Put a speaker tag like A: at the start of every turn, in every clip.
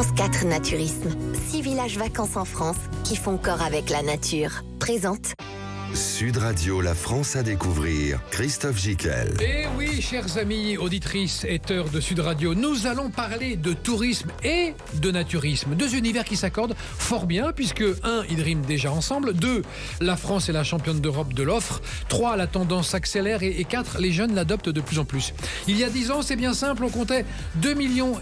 A: France 4 Naturisme. 6 villages vacances en France qui font corps avec la nature. Présente.
B: Sud Radio, la France à découvrir. Christophe Gicquel.
C: Et oui, chers amis, auditrices et auditeurs de Sud Radio, nous allons parler de tourisme et de naturisme. Deux univers qui s'accordent fort bien, puisque 1, ils riment déjà ensemble. 2, la France est la championne d'Europe de l'offre. 3, la tendance s'accélère. Et 4, les jeunes l'adoptent de plus en plus. Il y a 10 ans, c'est bien simple, on comptait 2,5 millions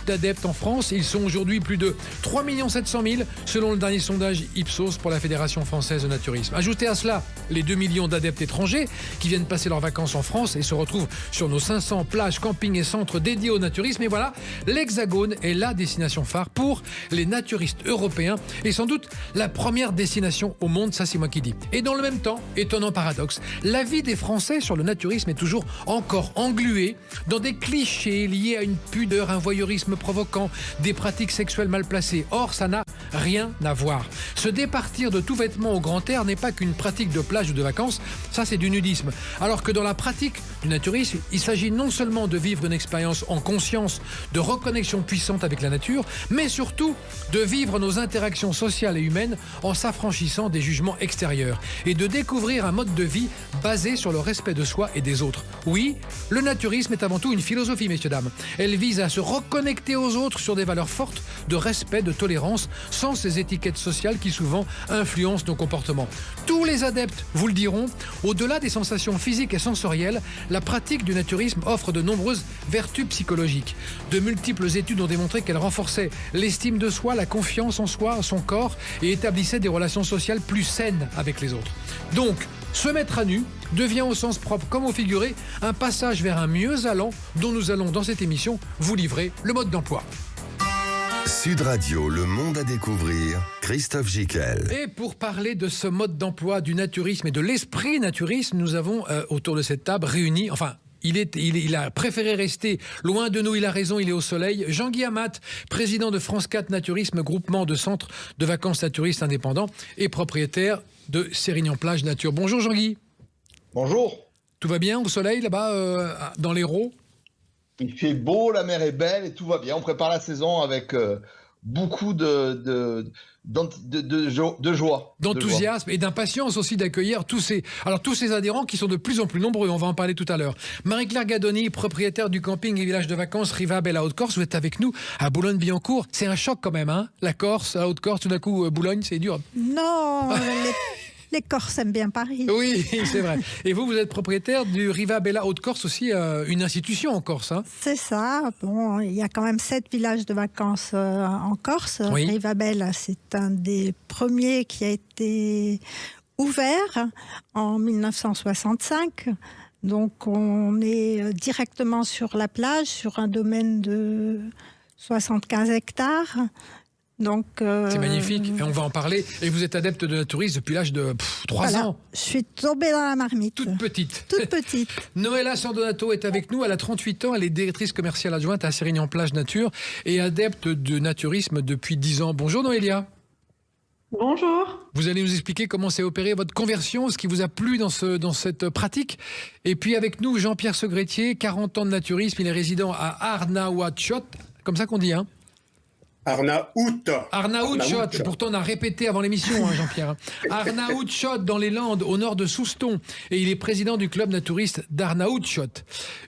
C: d'adeptes en France. Ils sont aujourd'hui plus de 3 700 000, selon le dernier sondage Ipsos pour la Fédération française de naturisme. Ajoutez à cela les 2 millions d'adeptes étrangers qui viennent passer leurs vacances en France et se retrouvent sur nos 500 plages, campings et centres dédiés au naturisme. Et voilà, l'Hexagone est la destination phare pour les naturistes européens et sans doute la première destination au monde, ça c'est moi qui dis. Et dans le même temps, étonnant paradoxe, la vie des Français sur le naturisme est toujours encore engluée dans des clichés liés à une pudeur, un voyeurisme provoquant, des pratiques sexuelles mal placées. Or, ça n'a rien à voir. Se départir de tout vêtement au grand air n'est pas qu'une pratique de plage ou de vacances, ça c'est du nudisme. Alors que dans la pratique du naturisme, il s'agit non seulement de vivre une expérience en conscience, de reconnexion puissante avec la nature, mais surtout de vivre nos interactions sociales et humaines en s'affranchissant des jugements extérieurs et de découvrir un mode de vie basé sur le respect de soi et des autres. Oui, le naturisme est avant tout une philosophie, messieurs, dames. Elle vise à se reconnecter aux autres sur des valeurs fortes de respect, de tolérance, sans ces étiquettes sociales qui souvent influencent nos comportements. Tous les adeptes vous le diront, au-delà des sensations physiques et sensorielles, la pratique du naturisme offre de nombreuses vertus psychologiques. De multiples études ont démontré qu'elle renforçait l'estime de soi, la confiance en soi, son corps et établissait des relations sociales plus saines avec les autres. Donc, se mettre à nu devient au sens propre comme au figuré un passage vers un mieux allant dont nous allons dans cette émission vous livrer le mode d'emploi.
B: Sud Radio, le monde à découvrir. Christophe Gicquel.
C: Et pour parler de ce mode d'emploi du naturisme et de l'esprit naturiste, nous avons autour de cette table réuni, il a préféré rester loin de nous, il a raison, il est au soleil. Jean-Guy Amat, président de France 4 Naturisme, groupement de centres de vacances naturistes indépendants et propriétaire de Sérignan-Plage Nature. Bonjour Jean-Guy.
D: Bonjour.
C: Tout va bien au soleil là-bas dans l'Hérault ?
D: Il fait beau, la mer est belle et tout va bien. On prépare la saison avec beaucoup de joie.
C: D'enthousiasme et d'impatience aussi d'accueillir tous ces adhérents qui sont de plus en plus nombreux. On va en parler tout à l'heure. Marie-Claire Gadoni, propriétaire du camping et village de vacances Riva Bella Haute-Corse. Vous êtes avec nous à Boulogne-Billancourt. C'est un choc quand même, hein, la Corse, la Haute-Corse, tout d'un coup Boulogne, c'est dur.
E: Non, les Corses aiment bien Paris.
C: Oui, c'est vrai. Et vous êtes propriétaire du Riva Bella Haute-Corse, aussi une institution en Corse. Hein.
E: C'est ça. Bon, il y a quand même 7 villages de vacances en Corse.
C: Oui.
E: Riva Bella, c'est un des premiers qui a été ouvert en 1965. Donc, on est directement sur la plage, sur un domaine de 75 hectares. Donc,
C: c'est magnifique, et on va en parler. Et vous êtes adepte de naturisme depuis l'âge de 3 ans.
E: Je suis tombée dans la marmite.
C: Toute petite.
E: Toute petite.
C: Noëlla Sandonato est avec nous, elle a 38 ans, elle est directrice commerciale adjointe à Sérignan-Plage Nature et adepte de naturisme depuis 10 ans. Bonjour Noélia.
F: Bonjour.
C: Vous allez nous expliquer comment s'est opérée votre conversion, ce qui vous a plu dans cette pratique. Et puis avec nous, Jean-Pierre Segrettier, 40 ans de naturisme, il est résident à Arnaoutchott, comme ça qu'on dit, hein. Arnaoutchott. Pourtant, on a répété avant l'émission, hein, Jean-Pierre. Arnaoutchott, dans les Landes, au nord de Souston. Et il est président du club naturiste d'Arnaoutchott.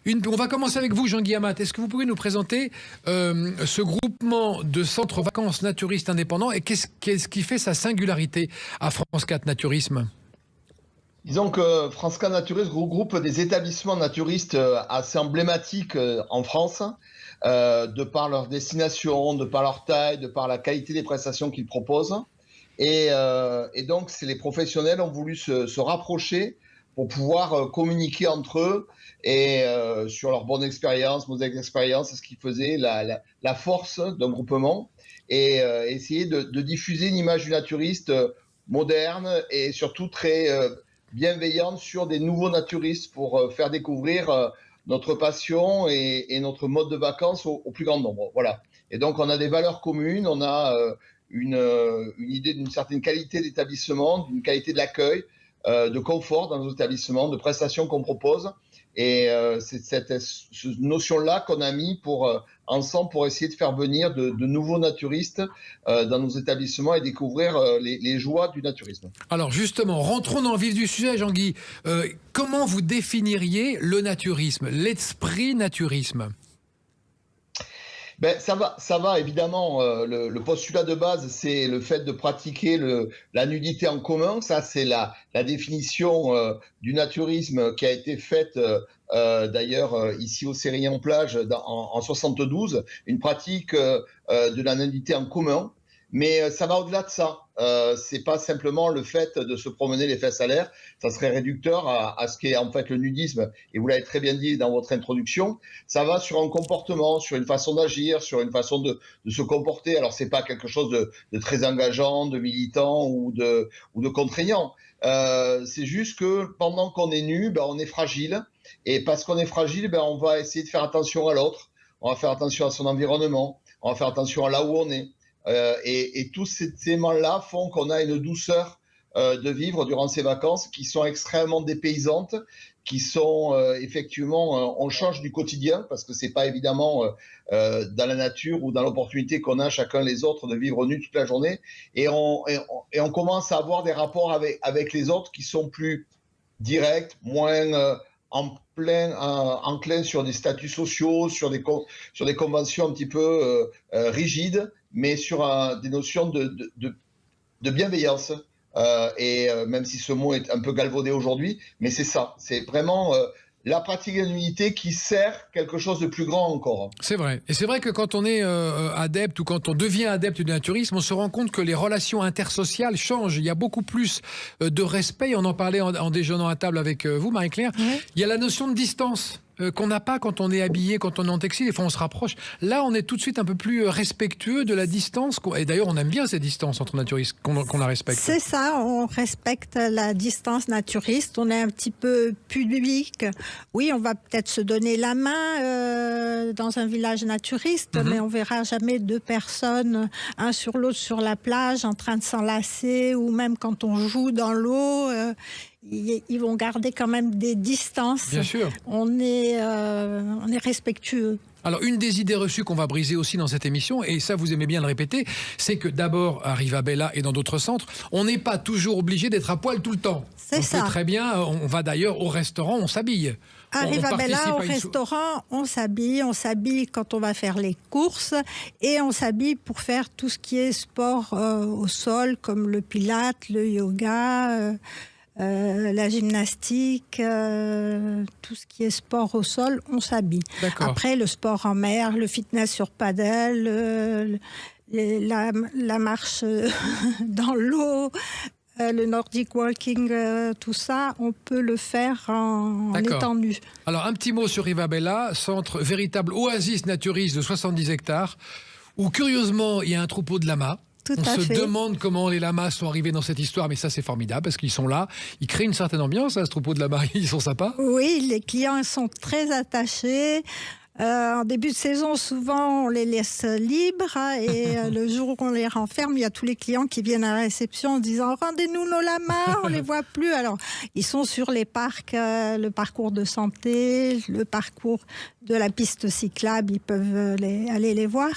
C: On va commencer avec vous, Jean-Guy Amat. Est-ce que vous pouvez nous présenter ce groupement de centres vacances naturistes indépendants et qu'est-ce qui fait sa singularité à France 4 Naturisme ?
D: Disons que France 4 Naturisme regroupe des établissements naturistes assez emblématiques en France. De par leur destination, de par leur taille, de par la qualité des prestations qu'ils proposent. Et donc, les professionnels ont voulu se rapprocher pour pouvoir communiquer entre eux et sur leur bonne expérience, mauvaise expérience, ce qui faisait la force d'un groupement et essayer de diffuser une image du naturiste moderne et surtout très bienveillante sur des nouveaux naturistes pour faire découvrir notre passion et notre mode de vacances au plus grand nombre. Voilà. Et donc, on a des valeurs communes, on a une idée d'une certaine qualité d'établissement, d'une qualité de l'accueil, de confort dans nos établissements, de prestations qu'on propose. Et c'est cette notion-là qu'on a mis ensemble pour essayer de faire venir de nouveaux naturistes dans nos établissements et découvrir les joies du naturisme.
C: Alors justement, rentrons dans le vif du sujet, Jean-Guy. Comment vous définiriez le naturisme, l'esprit naturisme ?
D: Ça va évidemment. Le postulat de base, c'est le fait de pratiquer la nudité en commun. Ça, c'est la définition du naturisme qui a été faite d'ailleurs ici au Sérillon-Plage en 72, une pratique de la nudité en commun. Mais ça va au-delà de ça. C'est pas simplement le fait de se promener les fesses à l'air. Ça serait réducteur à ce qu'est en fait le nudisme. Et vous l'avez très bien dit dans votre introduction. Ça va sur un comportement, sur une façon d'agir, sur une façon de se comporter. Alors c'est pas quelque chose de très engageant, de militant ou de contraignant. C'est juste que pendant qu'on est nu, on est fragile. Et parce qu'on est fragile, on va essayer de faire attention à l'autre. On va faire attention à son environnement. On va faire attention à là où on est. Et tous ces éléments-là font qu'on a une douceur de vivre durant ces vacances qui sont extrêmement dépaysantes, qui sont effectivement, on change du quotidien parce que c'est pas évidemment dans la nature ou dans l'opportunité qu'on a chacun les autres de vivre nus toute la journée, et on commence à avoir des rapports avec les autres qui sont plus directs, moins enclin sur des statuts sociaux, sur des conventions un petit peu rigides, mais sur des notions de bienveillance. Et même si ce mot est un peu galvaudé aujourd'hui, mais c'est ça. C'est vraiment la pratique de l'unité qui sert quelque chose de plus grand encore.
C: C'est vrai. Et c'est vrai que quand on est adepte ou quand on devient adepte du naturisme, on se rend compte que les relations intersociales changent. Il y a beaucoup plus de respect. On en parlait en déjeunant à table avec vous, Marie-Claire. Ouais. Il y a la notion de distance qu'on n'a pas quand on est habillé, quand on est en textile. Des fois, on se rapproche. Là, on est tout de suite un peu plus respectueux de la distance. Et d'ailleurs, on aime bien cette distance entre naturistes, qu'on la respecte.
E: C'est ça, on respecte la distance naturiste. On est un petit peu pudique. Oui, on va peut-être se donner la main dans un village naturiste, mais on verra jamais deux personnes, un sur l'autre sur la plage, en train de s'enlacer, ou même quand on joue dans l'eau. Ils vont garder quand même des distances.
C: Bien sûr.
E: On est respectueux.
C: Alors, une des idées reçues qu'on va briser aussi dans cette émission, et ça vous aimez bien le répéter, c'est que d'abord, à Rivabella et dans d'autres centres, on n'est pas toujours obligé d'être à poil tout le temps.
E: C'est ça.
C: Très bien, on va d'ailleurs au restaurant, on s'habille.
E: À Rivabella, au restaurant, on s'habille quand on va faire les courses, et on s'habille pour faire tout ce qui est sport au sol, comme le pilate, le yoga... la gymnastique, tout ce qui est sport au sol, on s'habille.
C: D'accord.
E: Après, le sport en mer, le fitness sur paddle, la marche dans l'eau, le Nordic walking, tout ça, on peut le faire en étant nu.
C: Alors, un petit mot sur Rivabella, centre véritable oasis naturiste de 70 hectares, où curieusement, il y a un troupeau de lamas. On se demande comment les lamas sont arrivés dans cette histoire, mais ça c'est formidable parce qu'ils sont là, ils créent une certaine ambiance à ce troupeau de lamas, ils sont sympas.
E: Oui, les clients sont très attachés. En début de saison, souvent, on les laisse libres et le jour où on les renferme, il y a tous les clients qui viennent à la réception en disant « Rendez-nous nos lamas, on les voit plus ». Alors, ils sont sur les parcs, le parcours de santé, le parcours de la piste cyclable, ils peuvent aller les voir.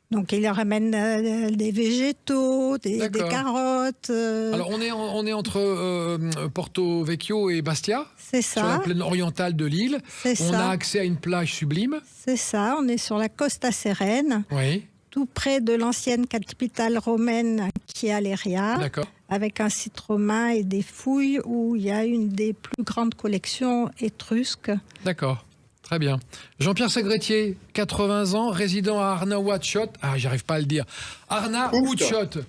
E: Donc, ils leur amènent des végétaux, des carottes.
C: Alors, on est entre Porto Vecchio et Bastia.
E: C'est ça.
C: Sur la plaine orientale de l'île. On a accès à une plage sublime.
E: C'est ça, on est sur la Costa Serene.
C: Oui.
E: Tout près de l'ancienne capitale romaine qui est Aléria.
C: D'accord.
E: Avec un site romain et des fouilles où il y a une des plus grandes collections étrusques.
C: D'accord. Très bien. Jean-Pierre Sagretier, 80 ans, résident à Arnaoutchott. Ah, j'arrive pas à le dire. Arnaoutchott.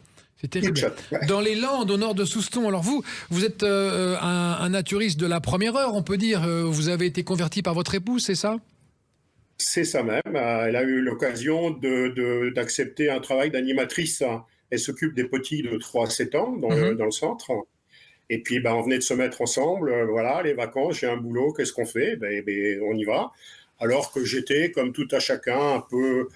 C: C'est terrible. Dans les Landes, au nord de Souston. Alors vous êtes un naturiste de la première heure, on peut dire. Vous avez été converti par votre épouse, c'est ça ?
G: C'est ça même. Elle a eu l'occasion d'accepter un travail d'animatrice. Elle s'occupe des petits de 3 à 7 ans dans le centre. Et puis, on venait de se mettre ensemble. Voilà, les vacances, j'ai un boulot, qu'est-ce qu'on fait ? On y va. Alors que j'étais, comme tout à chacun, un peu,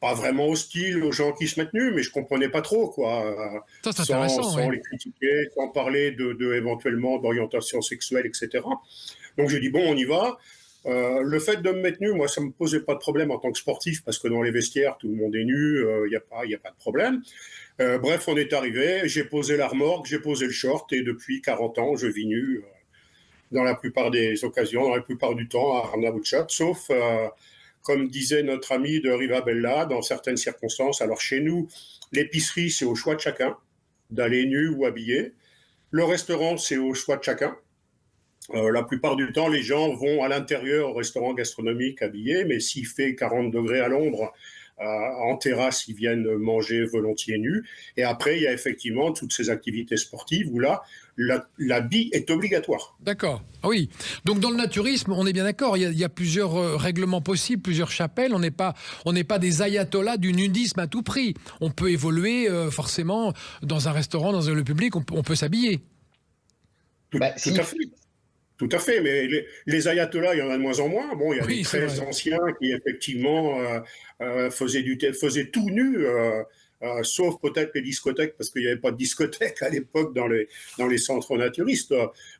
G: pas vraiment hostile aux gens qui se mettent nus, mais je comprenais pas trop, quoi.
C: Ça, c'est intéressant,
G: sans les critiquer, sans parler éventuellement d'orientation sexuelle, etc. Donc, j'ai dit, bon, on y va. Le fait de me mettre nu, moi, ça me posait pas de problème en tant que sportif, parce que dans les vestiaires, tout le monde est nu, il n'y a pas de problème. Bref, on est arrivé, j'ai posé la remorque, j'ai posé le short, et depuis 40 ans, je vis nu dans la plupart des occasions, dans la plupart du temps, à Arnavutchat, sauf, comme disait notre ami de Rivabella, dans certaines circonstances. Alors chez nous, l'épicerie, c'est au choix de chacun, d'aller nu ou habillé. Le restaurant, c'est au choix de chacun. La plupart du temps, les gens vont à l'intérieur au restaurant gastronomique habillés, mais s'il fait 40 degrés à l'ombre, en terrasse, ils viennent manger volontiers nus. Et après, il y a effectivement toutes ces activités sportives où là, l'habit est obligatoire.
C: D'accord. Ah oui. Donc dans le naturisme, on est bien d'accord, il y a plusieurs règlements possibles, plusieurs chapelles. On n'est pas des ayatollahs du nudisme à tout prix. On peut évoluer forcément dans un restaurant, dans un lieu public, on peut s'habiller.
G: Tout à fait. Tout à fait, mais les ayatollahs, il y en a de moins en moins. Bon, il y a des très anciens qui, effectivement, faisaient tout nu, sauf peut-être les discothèques, parce qu'il n'y avait pas de discothèque à l'époque dans les centres naturistes.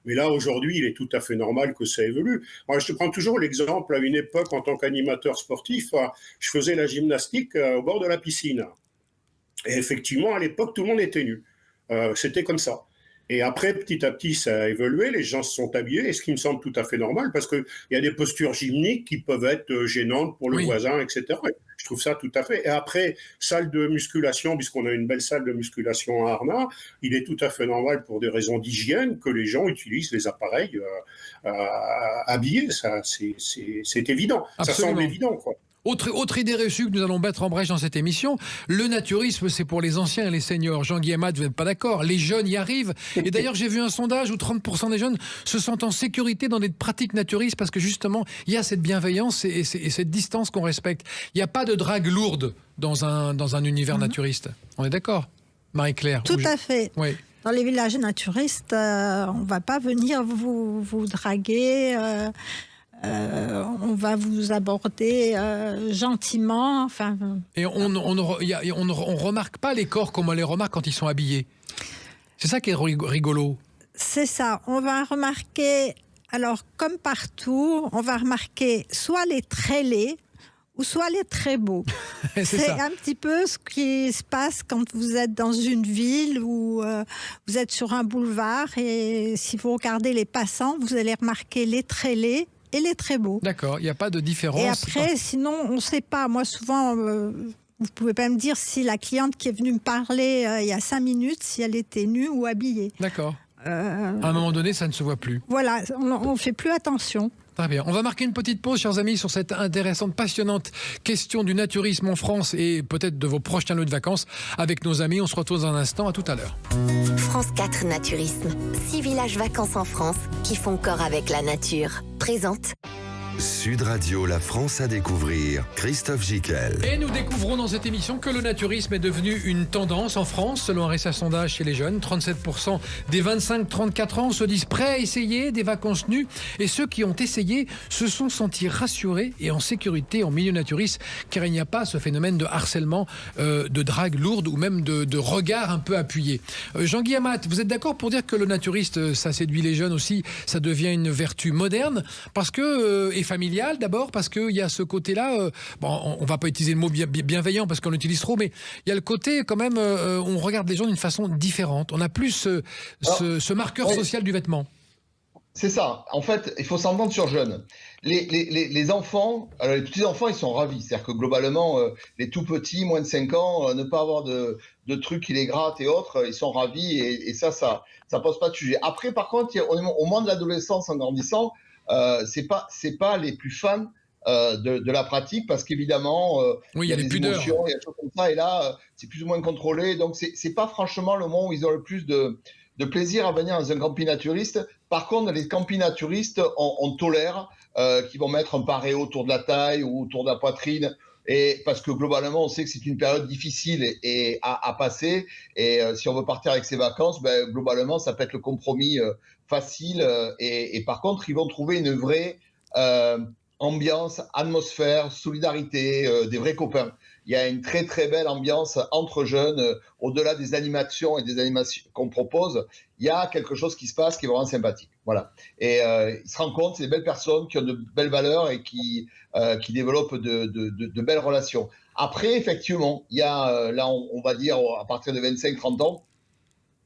G: Mais là, aujourd'hui, il est tout à fait normal que ça évolue. Moi, je te prends toujours l'exemple, à une époque, en tant qu'animateur sportif, je faisais la gymnastique au bord de la piscine. Et effectivement, à l'époque, tout le monde était nu. C'était comme ça. Et après, petit à petit, ça a évolué, les gens se sont habillés, et ce qui me semble tout à fait normal, parce qu'il y a des postures gymniques qui peuvent être gênantes pour le voisin, etc. Je trouve ça tout à fait. Et après, salle de musculation, puisqu'on a une belle salle de musculation à Arnas, il est tout à fait normal, pour des raisons d'hygiène, que les gens utilisent les appareils habillés. Ça, c'est évident. Absolument. Ça semble évident, quoi.
C: Autre idée reçue que nous allons battre en brèche dans cette émission, le naturisme, c'est pour les anciens et les seniors. Jean-Guy Amat, vous n'êtes pas d'accord? Les jeunes y arrivent. Et d'ailleurs, j'ai vu un sondage où 30% des jeunes se sentent en sécurité dans des pratiques naturistes parce que justement, il y a cette bienveillance et cette distance qu'on respecte. Il n'y a pas de drague lourde dans un univers naturiste. On est d'accord, Marie-Claire?
E: Tout à fait.
C: Oui.
E: Dans les villages naturistes, on ne va pas venir vous draguer... on va vous aborder gentiment. Enfin.
C: Et on remarque pas les corps comme on les remarque quand ils sont habillés. C'est ça qui est rigolo.
E: C'est ça. On va remarquer, alors comme partout, on va remarquer soit les très laids ou soit les très beaux. C'est un petit peu ce qui se passe quand vous êtes dans une ville ou vous êtes sur un boulevard et si vous regardez les passants, vous allez remarquer les très laids et les très beaux.
C: D'accord, il n'y a pas de différence.
E: Et après, sinon, on ne sait pas. Moi, souvent, vous ne pouvez pas me dire si la cliente qui est venue me parler il y a 5 minutes, si elle était nue ou habillée.
C: D'accord. À un moment donné, ça ne se voit plus.
E: Voilà, on ne fait plus attention.
C: Très bien. On va marquer une petite pause, chers amis, sur cette intéressante, passionnante question du naturisme en France et peut-être de vos prochains lieux de vacances avec nos amis. On se retrouve dans un instant. À tout à l'heure.
A: France 4 Naturisme. 6 villages vacances en France qui font corps avec la nature. Présente.
B: Sud Radio, la France à découvrir. Christophe Gicquel.
C: Et nous découvrons dans cette émission que le naturisme est devenu une tendance en France. Selon un récent sondage chez les jeunes, 37% des 25-34 ans se disent prêts à essayer des vacances nues. Et ceux qui ont essayé se sont sentis rassurés et en sécurité en milieu naturiste, car il n'y a pas ce phénomène de harcèlement, de drague lourde ou même de regard un peu appuyé. Jean-Guy Amat, vous êtes d'accord pour dire que le naturiste, ça séduit les jeunes aussi, ça devient une vertu moderne parce que... et familial d'abord, parce qu'il y a ce côté-là, on ne va pas utiliser le mot bienveillant parce qu'on l'utilise trop, mais il y a le côté quand même, on regarde les gens d'une façon différente. On n'a plus ce marqueur social du vêtement.
D: C'est ça. En fait, il faut s'entendre sur jeunes. Les enfants, alors les petits-enfants, ils sont ravis. C'est-à-dire que globalement, les tout-petits, moins de 5 ans, ne pas avoir de trucs qui les grattent et autres, ils sont ravis et ça pose pas de sujet. Après, par contre, au moment de l'adolescence, en grandissant, c'est pas les plus fans de la pratique parce qu'évidemment
C: il y a des
D: émotions, il y a des choses comme ça et là c'est plus ou moins contrôlé, donc c'est pas franchement le moment où ils ont le plus de plaisir à venir dans un camping naturiste. Par contre, les campings naturistes, on tolère qu'ils vont mettre un paréo autour de la taille ou autour de la poitrine. Et parce que globalement, on sait que c'est une période difficile à passer. Et si on veut partir avec ses vacances, globalement, ça peut être le compromis facile. Et par contre, ils vont trouver une vraie ambiance, atmosphère, solidarité, des vrais copains. Il y a une très très belle ambiance entre jeunes, au-delà des animations et des animations qu'on propose, il y a quelque chose qui se passe qui est vraiment sympathique. Voilà. Et ils se rencontrent, c'est des belles personnes qui ont de belles valeurs et qui développent de belles relations. Après, effectivement, il y a, là, on va dire, à partir de 25-30 ans,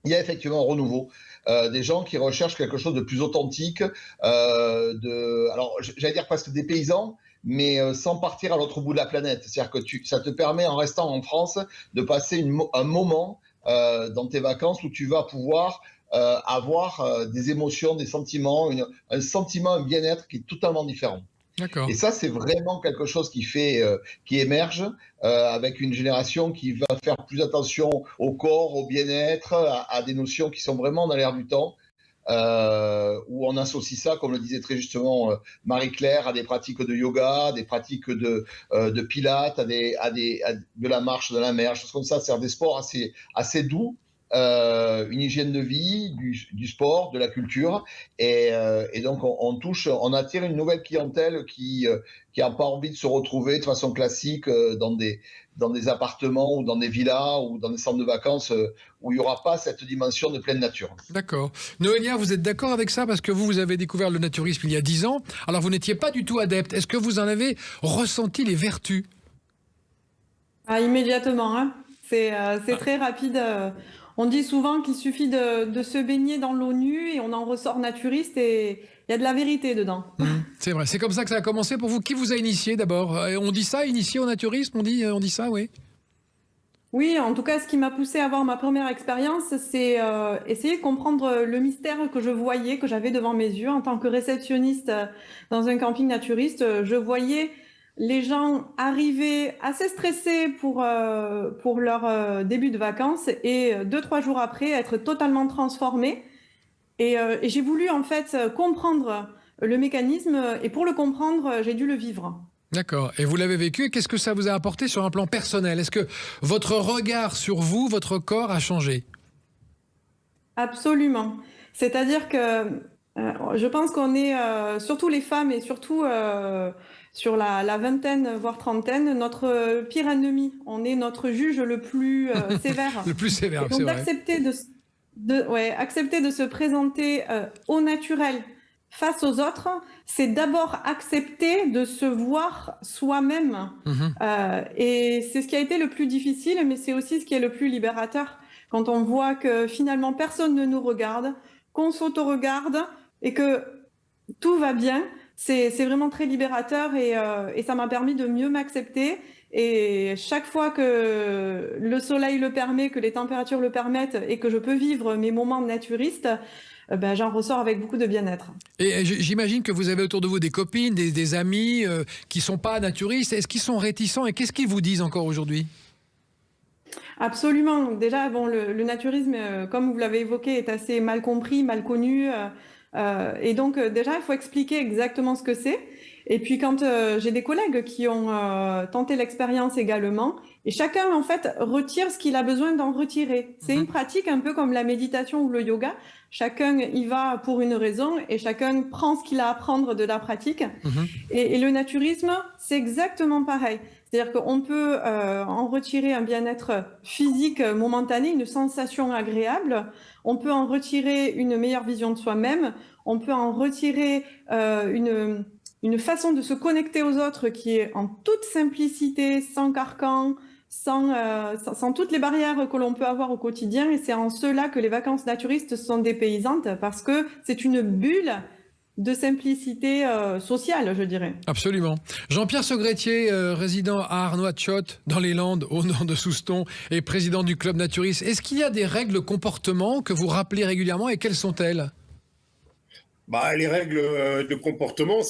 D: il y a effectivement un renouveau. Des gens qui recherchent quelque chose de plus authentique, alors j'allais dire presque des paysans, mais sans partir à l'autre bout de la planète. C'est-à-dire que ça te permet, en restant en France, de passer un moment dans tes vacances où tu vas pouvoir avoir des émotions, des sentiments, un sentiment, un bien-être qui est totalement différent.
C: D'accord.
D: Et ça, c'est vraiment quelque chose qui émerge avec une génération qui va faire plus attention au corps, au bien-être, à des notions qui sont vraiment dans l'air du temps, où on associe ça, comme le disait très justement Marie-Claire, à des pratiques de yoga, des pratiques de pilates, de la marche dans la mer, choses comme ça. C'est des sports assez doux. Une hygiène de vie, du sport, de la culture, et donc on attire une nouvelle clientèle qui n'a pas envie de se retrouver de façon classique dans des appartements ou dans des villas ou dans des centres de vacances où il n'y aura pas cette dimension de pleine nature.
C: D'accord. Noélia, vous êtes d'accord avec ça? Parce que vous avez découvert le naturisme il y a 10 ans, alors vous n'étiez pas du tout adepte. Est-ce que vous en avez ressenti les vertus?
F: Immédiatement, hein. C'est très rapide. On dit souvent qu'il suffit de se baigner dans l'eau nue et on en ressort naturiste et il y a de la vérité dedans.
C: C'est vrai, c'est comme ça que ça a commencé pour vous. Qui vous a initié d'abord? On dit ça, initié au naturisme, on dit ça, oui.
F: Oui, en tout cas, ce qui m'a poussé à avoir ma première expérience, c'est essayer de comprendre le mystère que je voyais, que j'avais devant mes yeux. En tant que réceptionniste dans un camping naturiste, je voyais les gens arriver assez stressés pour leur début de vacances et 2-3 jours après être totalement transformés. Et j'ai voulu en fait comprendre le mécanisme et pour le comprendre, j'ai dû le vivre.
C: D'accord. Et vous l'avez vécu, et qu'est-ce que ça vous a apporté sur un plan personnel? Est-ce que votre regard sur vous, votre corps a changé?
F: Absolument. C'est-à-dire que je pense qu'on est, surtout les femmes et surtout sur la vingtaine, voire trentaine, notre pire ennemi. On est notre juge le plus sévère.
C: Le plus sévère,
F: donc
C: c'est vrai.
F: accepter de se présenter au naturel face aux autres, c'est d'abord accepter de se voir soi-même. Et c'est ce qui a été le plus difficile, mais c'est aussi ce qui est le plus libérateur. Quand on voit que finalement personne ne nous regarde, qu'on s'auto-regarde et que tout va bien, c'est vraiment très libérateur et ça m'a permis de mieux m'accepter. Et chaque fois que le soleil le permet, que les températures le permettent et que je peux vivre mes moments naturistes, j'en ressors avec beaucoup de bien-être.
C: Et j'imagine que vous avez autour de vous des copines, des amis qui ne sont pas naturistes. Est-ce qu'ils sont réticents et qu'est-ce qu'ils vous disent encore aujourd'hui?
F: Absolument. Déjà, bon, le naturisme, comme vous l'avez évoqué, est assez mal compris, mal connu. Et donc, déjà, il faut expliquer exactement ce que c'est. Et puis, quand j'ai des collègues qui ont tenté l'expérience également, et chacun, en fait, retire ce qu'il a besoin d'en retirer. C'est une pratique un peu comme la méditation ou le yoga. Chacun y va pour une raison et chacun prend ce qu'il a à prendre de la pratique. Et le naturisme, c'est exactement pareil. C'est-à-dire qu'on peut en retirer un bien-être physique momentané, une sensation agréable. On peut en retirer une meilleure vision de soi-même. On peut en retirer une façon de se connecter aux autres qui est en toute simplicité, sans carcan, sans toutes les barrières que l'on peut avoir au quotidien. Et c'est en cela que les vacances naturistes sont dépaysantes, parce que c'est une bulle de simplicité sociale, je dirais.
C: Absolument. Jean-Pierre Saugretier, résident à Arnois-Tchott, dans les Landes, au nord de Souston, et président du Club Naturiste. Est-ce qu'il y a des règles de comportement que vous rappelez régulièrement et quelles sont-elles?
G: Les règles de comportement,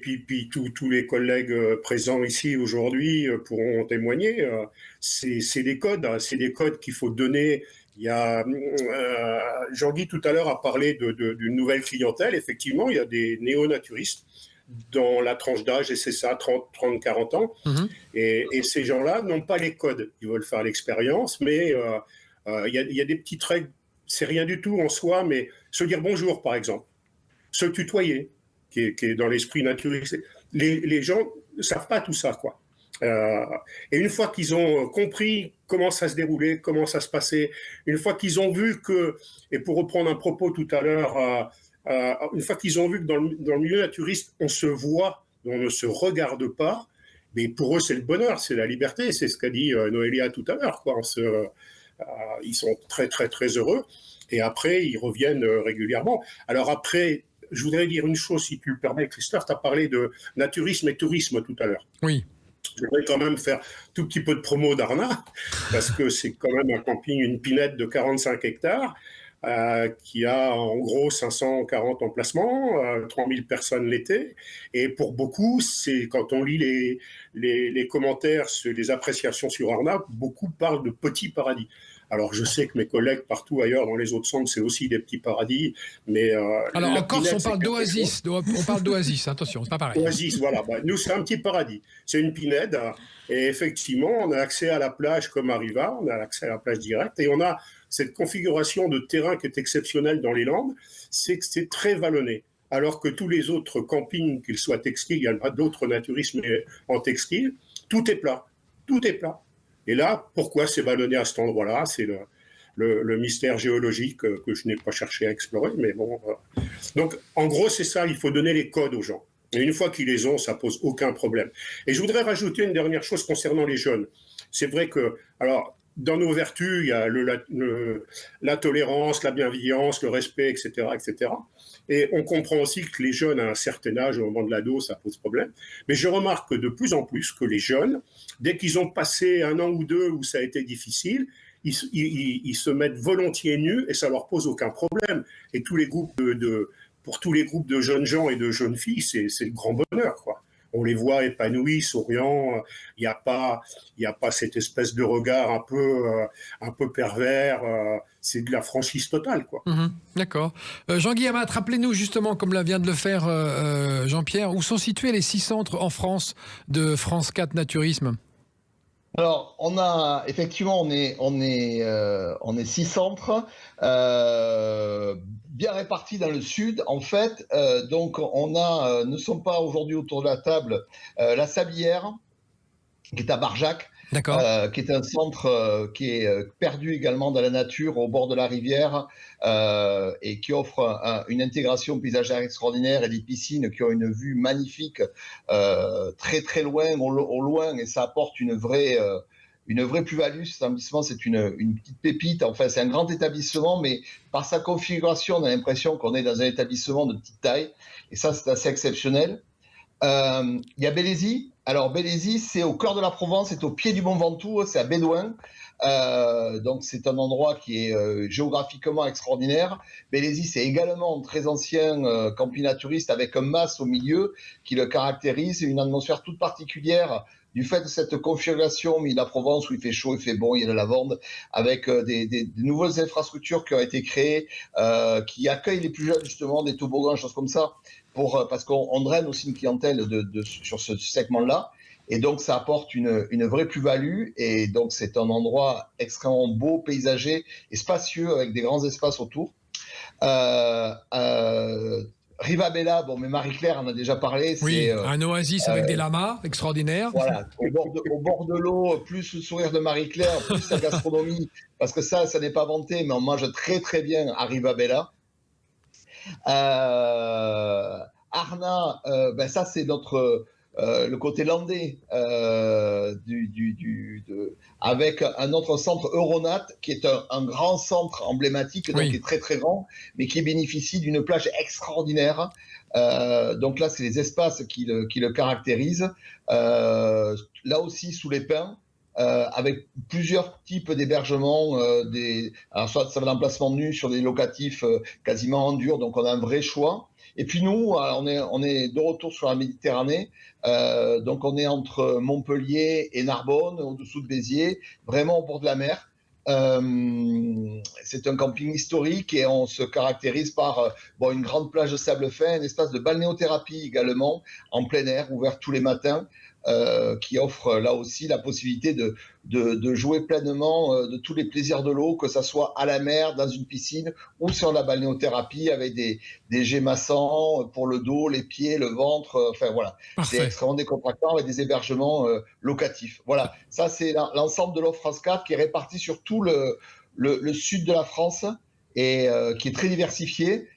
G: puis tous les collègues présents ici aujourd'hui pourront témoigner. C'est des codes, qu'il faut donner. Il y a Jean-Guy tout à l'heure a parlé d'une nouvelle clientèle. Effectivement, il y a des néo-naturistes dans la tranche d'âge, et c'est ça, 30-40 ans. Et ces gens-là n'ont pas les codes. Ils veulent faire l'expérience, mais il y a des petites règles. C'est rien du tout en soi, mais se dire bonjour, par exemple. Se tutoyer, qui est dans l'esprit naturiste. les gens ne savent pas tout ça, quoi. Et une fois qu'ils ont compris comment ça se déroulait, comment ça se passait, une fois qu'ils ont vu que, et pour reprendre un propos tout à l'heure, une fois qu'ils ont vu que dans le milieu naturiste, on se voit, on ne se regarde pas, mais pour eux, c'est le bonheur, c'est la liberté, c'est ce qu'a dit Noélia tout à l'heure, quoi. Ils sont très, très, très heureux. Et après, ils reviennent régulièrement. Alors après, je voudrais dire une chose, si tu le permets, Christophe, tu as parlé de naturisme et tourisme tout à l'heure.
C: Oui.
G: Je voudrais quand même faire tout petit peu de promo d'Arna, parce que c'est quand même un camping, une pinette de 45 hectares, qui a en gros 540 emplacements, 3000 personnes l'été. Et pour beaucoup, c'est quand on lit les commentaires, les appréciations sur Arna, beaucoup parlent de petits paradis. Alors, je sais que mes collègues partout ailleurs dans les autres centres, c'est aussi des petits paradis, mais...
C: Alors, en Corse, on parle d'oasis. On parle d'oasis, attention, c'est pas pareil.
G: Oasis, voilà. Nous, c'est un petit paradis. C'est une pinède. Et effectivement, on a accès à la plage comme à Riva, on a accès à la plage directe, et on a cette configuration de terrain qui est exceptionnelle dans les Landes, c'est que c'est très vallonné. Alors que tous les autres campings, qu'ils soient textiles, il y a d'autres naturismes en textile, tout est plat. Tout est plat. Et là, pourquoi c'est vallonné à cet endroit-là? C'est le mystère géologique que je n'ai pas cherché à explorer, mais bon. Donc, en gros, c'est ça, il faut donner les codes aux gens. Et une fois qu'ils les ont, ça pose aucun problème. Et je voudrais rajouter une dernière chose concernant les jeunes. C'est vrai que, alors, dans nos vertus, il y a la tolérance, la bienveillance, le respect, etc., etc. Et on comprend aussi que les jeunes, à un certain âge, au moment de l'ado, ça pose problème. Mais je remarque de plus en plus que les jeunes, dès qu'ils ont passé 1 an ou 2 où ça a été difficile, ils se mettent volontiers nus et ça leur pose aucun problème. Et tous les groupes pour tous les groupes de jeunes gens et de jeunes filles, c'est le grand bonheur, quoi. On les voit épanouis, souriants. Il n'y a pas cette espèce de regard un peu pervers. C'est de la franchise totale, quoi.
C: D'accord. Jean-Guy Amat, rappelez-nous justement, comme vient de le faire Jean-Pierre, où sont situés les 6 centres en France de France 4 Naturisme?
D: Alors, effectivement, on est 6 centres, bien répartis dans le sud. En fait, donc ne sont pas aujourd'hui autour de la table la Sablière, qui est à Barjac, qui est un centre qui est perdu également dans la nature, au bord de la rivière, et qui offre une intégration paysagère extraordinaire et des piscines qui ont une vue magnifique, très très loin, au loin, et ça apporte une vraie plus-value. Cet établissement, c'est une petite pépite. Enfin, c'est un grand établissement, mais par sa configuration, on a l'impression qu'on est dans un établissement de petite taille, et ça, c'est assez exceptionnel. Il y a Bélézy. Alors Bélézy, c'est au cœur de la Provence, c'est au pied du Mont Ventoux, c'est à Bédouin. Donc c'est un endroit qui est géographiquement extraordinaire. Bélézy, c'est également un très ancien camping naturiste avec un mas au milieu qui le caractérise, une atmosphère toute particulière du fait de cette configuration au milieu de la Provence où il fait chaud, il fait bon, il y a de la lavande, avec des nouvelles infrastructures qui ont été créées, qui accueillent les plus jeunes justement, des toboggans, choses comme ça, parce qu'on draine aussi une clientèle sur ce segment-là. Et donc, ça apporte une vraie plus-value. Et donc, c'est un endroit extrêmement beau, paysager et spacieux, avec des grands espaces autour. Rivabella, mais Marie-Claire en a déjà parlé.
C: Oui, un oasis avec des lamas, extraordinaire.
D: Voilà, au bord de l'eau, plus le sourire de Marie-Claire, plus la gastronomie, parce que ça n'est pas vanté, mais on mange très très bien à Rivabella. Arna, ça c'est le côté landais, avec un autre centre, Euronat, qui est un grand centre emblématique, donc qui est très très grand, mais qui bénéficie d'une plage extraordinaire. Donc là, c'est les espaces qui le caractérisent. Là aussi, sous les pins, avec plusieurs types d'hébergements. Alors soit ça va d'emplacement nu sur des locatifs quasiment en dur, donc on a un vrai choix. Et puis nous, on est de retour sur la Méditerranée, donc on est entre Montpellier et Narbonne, au-dessous de Béziers, vraiment au bord de la mer. C'est un camping historique et on se caractérise par une grande plage de sable fin, un espace de balnéothérapie également, en plein air, ouvert tous les matins, qui offre là aussi la possibilité de jouer pleinement de tous les plaisirs de l'eau, que ça soit à la mer, dans une piscine, ou sur la balnéothérapie avec des jets massants pour le dos, les pieds, le ventre. Enfin voilà, c'est extrêmement décontractant avec des hébergements locatifs. Voilà, ça c'est l'ensemble de l'offre France 4 qui est répartie sur tout le sud de la France et qui est très diversifié.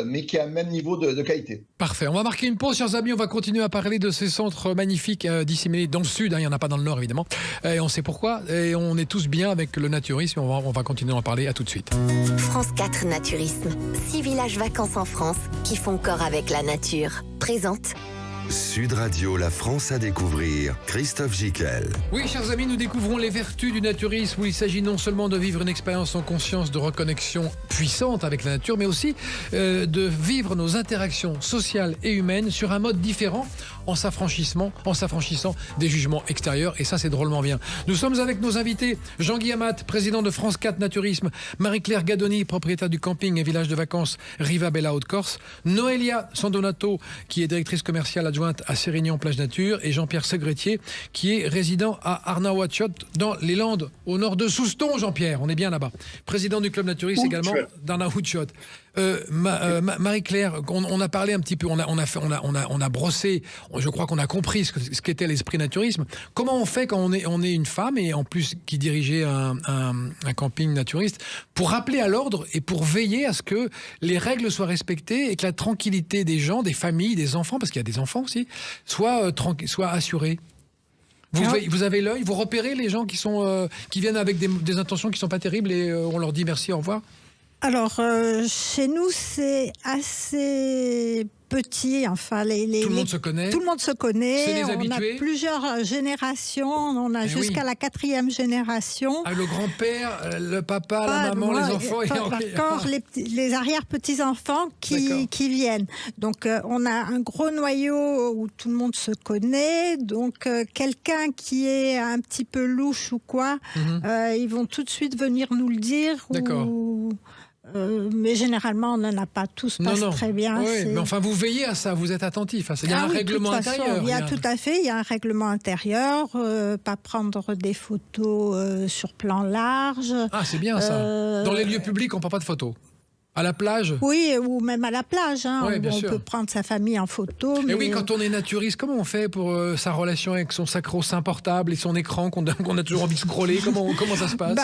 D: Mais qui a un même niveau de qualité.
C: Parfait. On va marquer une pause, chers amis. On va continuer à parler de ces centres magnifiques disséminés dans le sud. Il n'y en a pas dans le nord, évidemment. Et on sait pourquoi. Et on est tous bien avec le naturisme. On va continuer à en parler. À tout de suite.
A: France 4 Naturisme. 6 villages vacances en France qui font corps avec la nature. Présente
B: Sud Radio, la France à découvrir. Christophe Gicquel.
C: Oui, chers amis, nous découvrons les vertus du naturisme où il s'agit non seulement de vivre une expérience en conscience de reconnexion puissante avec la nature, mais aussi de vivre nos interactions sociales et humaines sur un mode différent en s'affranchissant des jugements extérieurs. Et ça, c'est drôlement bien. Nous sommes avec nos invités Jean-Guy Amat, président de France 4 Naturisme, Marie-Claire Gadoni, propriétaire du camping et village de vacances Riva Bella Haute-Corse, Noélia Sandonato, qui est directrice commerciale adjointe à Sérignan Plage Nature, et Jean-Pierre Segretier, qui est résident à Arnaouachot dans les Landes, au nord de Souston. Jean-Pierre, on est bien là-bas. Président du club naturiste également d'Arnaouachot. Marie-Claire, on a parlé un petit peu, on a brossé, je crois qu'on a compris ce qu'était l'esprit naturisme. Comment on fait quand on est une femme et en plus qui dirigeait un camping naturiste pour rappeler à l'ordre et pour veiller à ce que les règles soient respectées et que la tranquillité des gens, des familles, des enfants, parce qu'il y a des enfants aussi, soit assurée? Vous avez l'œil, vous repérez les gens qui viennent avec des intentions qui ne sont pas terribles et on leur dit merci, au revoir?
E: Alors, chez nous, c'est assez petit. Enfin,
C: tout le monde se connaît.
E: Tout le monde se connaît.
C: C'est des
E: on
C: habitués.
E: a plusieurs générations. On a jusqu'à la 4e génération.
C: Ah, le grand-père, le papa, la maman, les enfants.
E: Encore les arrière-petits-enfants qui viennent. Donc, on a un gros noyau où tout le monde se connaît. Donc, quelqu'un qui est un petit peu louche ou quoi, ils vont tout de suite venir nous le dire.
C: D'accord.
E: Mais généralement, on n'en a pas. Tout se passe très bien.
C: Oui, mais enfin, vous veillez à ça, vous êtes attentif. Il y a un règlement intérieur.
E: Tout à fait, il y a un règlement intérieur. Pas prendre des photos sur plan large.
C: Ah, c'est bien ça. Dans les lieux publics, on ne prend pas de photos. À la plage?
E: Oui, ou même à la plage.
C: Oui,
E: on peut prendre sa famille en photo.
C: Et oui, quand on est naturiste, comment on fait pour sa relation avec son sacro-saint portable et son écran qu'on a toujours envie de scroller? Comment ça se passe?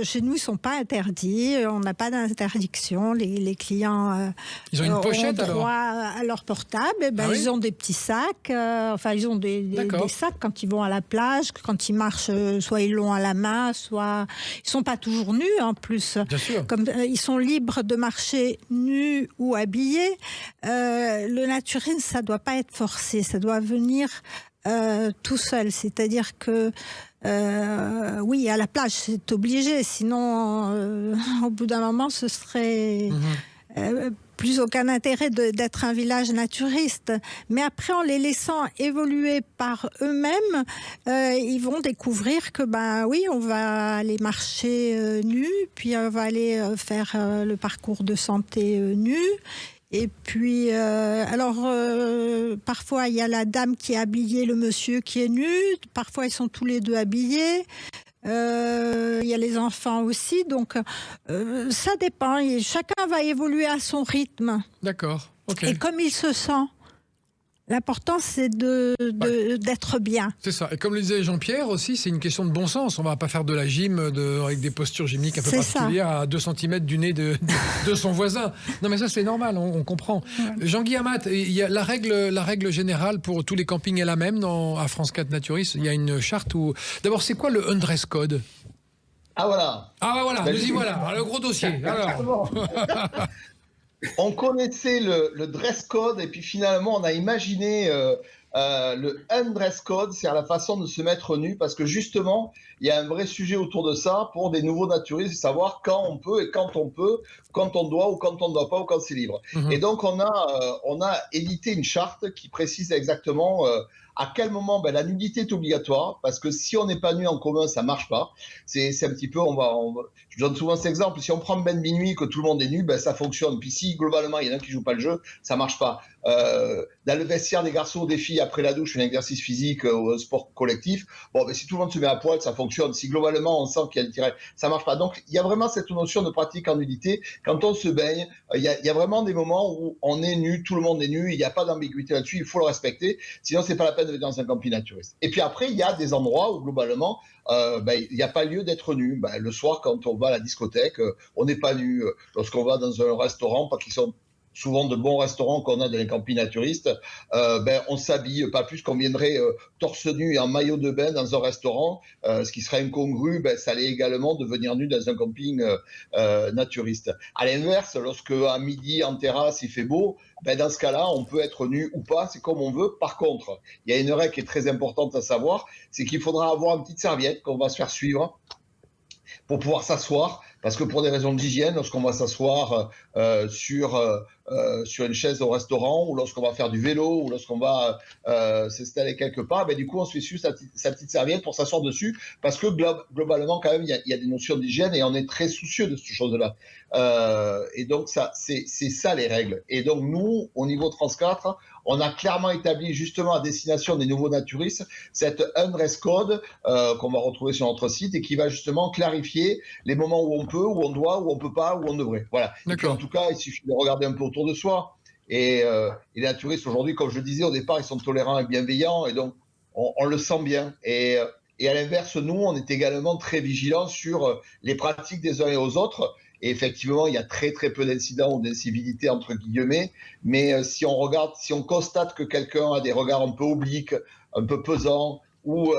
E: Chez nous, ils ne sont pas interdits. On n'a pas d'interdiction. Les clients
C: ils ont une pochette,
E: ont droit
C: alors
E: à leur portable. Ils ont des petits sacs. Ils ont des sacs quand ils vont à la plage. Quand ils marchent, soit ils l'ont à la main, soit... Ils ne sont pas toujours nus, en plus.
C: Bien sûr.
E: Comme, ils sont libres de marcher nus ou habillés. Le naturisme, ça ne doit pas être forcé. Ça doit venir tout seul. C'est-à-dire que oui, à la plage, c'est obligé. Sinon, au bout d'un moment, ce serait plus aucun intérêt d'être un village naturiste. Mais après, en les laissant évoluer par eux-mêmes, ils vont découvrir que, oui, on va aller marcher nus, puis on va aller faire le parcours de santé nu. Et puis, parfois, il y a la dame qui est habillée, le monsieur qui est nu. Parfois, ils sont tous les deux habillés. Il y a les enfants aussi. Donc, ça dépend. Et chacun va évoluer à son rythme.
C: D'accord. OK.
E: Et comme il se sent. L'important, c'est d'être bien.
C: C'est ça. Et comme le disait Jean-Pierre aussi, c'est une question de bon sens. On ne va pas faire de la gym avec des postures gymniques un peu particulières à 2 cm du nez de son voisin. Non, mais ça, c'est normal, on comprend. Ouais. Jean-Guy Amat, il y a la règle générale pour tous les campings est la même à France 4 Naturisme. Il y a une charte où... D'abord, c'est quoi le undress code?
D: Ah, voilà.
C: Nous y voilà. Alors, le gros dossier. Alors...
D: On connaissait le dress code et puis finalement on a imaginé le undress code, c'est-à-dire la façon de se mettre nu, parce que justement il y a un vrai sujet autour de ça pour des nouveaux naturistes, savoir quand on peut et quand on peut, quand on doit ou quand on ne doit pas ou quand c'est libre. Et donc on a édité une charte qui précise exactement À quel moment la nudité est obligatoire, parce que si on n'est pas nu en commun, ça marche pas. C'est un petit peu, je donne souvent cet exemple, si on prend une bain de minuit, que tout le monde est nu, ça fonctionne. Puis si globalement il y en a qui jouent pas le jeu, ça marche pas. Dans le vestiaire des garçons ou des filles, après la douche, un exercice physique ou un sport collectif, si tout le monde se met à poil, ça fonctionne. Si globalement on sent qu'il y a intérêt, ça marche pas. Donc il y a vraiment cette notion de pratique en nudité. Quand on se baigne, il y a vraiment des moments où on est nu, tout le monde est nu, il n'y a pas d'ambiguïté là-dessus, il faut le respecter. Sinon, c'est pas la peine de venir dans un camping naturiste. Et puis après, il y a des endroits où globalement, il n'y a pas lieu d'être nu. Le soir, quand on va à la discothèque, on n'est pas nu. Lorsqu'on va dans un restaurant, pas qu'ils sont souvent de bons restaurants qu'on a dans les campings naturistes, on s'habille, pas plus qu'on viendrait torse nu et en maillot de bain dans un restaurant, ce qui serait incongru, ça l'est également de venir nu dans un camping naturiste. À l'inverse, lorsque à midi en terrasse il fait beau, dans ce cas-là, on peut être nu ou pas, c'est comme on veut. Par contre, il y a une règle qui est très importante à savoir, c'est qu'il faudra avoir une petite serviette qu'on va se faire suivre pour pouvoir s'asseoir, parce que pour des raisons d'hygiène, lorsqu'on va s'asseoir sur une chaise au restaurant, ou lorsqu'on va faire du vélo, ou lorsqu'on va s'installer quelque part, du coup on se fait suivre sa petite serviette pour s'asseoir dessus, parce que globalement quand même il y a des notions d'hygiène et on est très soucieux de ces choses-là. Et donc c'est ça les règles. Et donc nous, au niveau de France 4, on a clairement établi justement à destination des nouveaux naturistes cette dress code qu'on va retrouver sur notre site et qui va justement clarifier les moments où on peut, où on doit, où on peut pas, où on devrait. Voilà. Et puis en tout cas, il suffit de regarder un peu autour de soi. Et les naturistes aujourd'hui, comme je le disais au départ, ils sont tolérants et bienveillants et donc on le sent bien. Et à l'inverse, nous, on est également très vigilants sur les pratiques des uns et aux autres. Et effectivement, il y a très très peu d'incidents ou d'incivilités entre guillemets. Mais si on constate que quelqu'un a des regards un peu obliques, un peu pesants, ou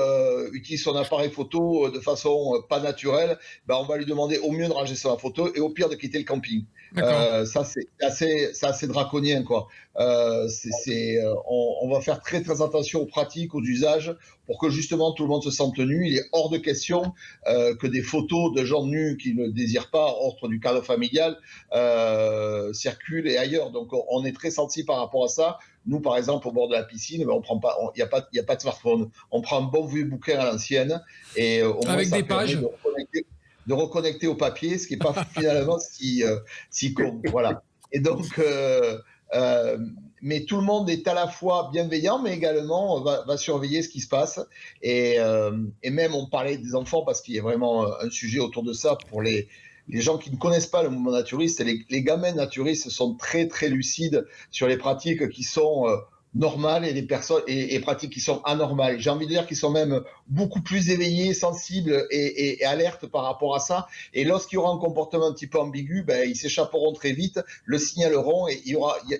D: utilise son appareil photo de façon pas naturelle, on va lui demander au mieux de ranger sa photo et au pire de quitter le camping. Ça c'est assez draconien quoi. On va faire très très attention aux pratiques, aux usages pour que justement tout le monde se sente nu. Il est hors de question que des photos de gens nus qui ne désirent pas hors du cadre familial circulent et ailleurs. Donc on est très sensible par rapport à ça. Nous, par exemple, au bord de la piscine, il n'y a pas de smartphone. On prend un bon vieux bouquin à l'ancienne et au moins
C: avec
D: ça
C: des
D: permet
C: pages
D: de reconnecter au papier, ce qui n'est pas finalement si con. Voilà. Et donc, mais tout le monde est à la fois bienveillant, mais également va surveiller ce qui se passe. Et même, on parlait des enfants parce qu'il y a vraiment un sujet autour de ça pour les gens qui ne connaissent pas le mouvement naturiste. Les gamins naturistes sont très très lucides sur les pratiques qui sont normales et les personnes et pratiques qui sont anormales. J'ai envie de dire qu'ils sont même beaucoup plus éveillés, sensibles et alertes par rapport à ça. Et lorsqu'il y aura un comportement un petit peu ambigu, ils s'échapperont très vite, le signaleront et il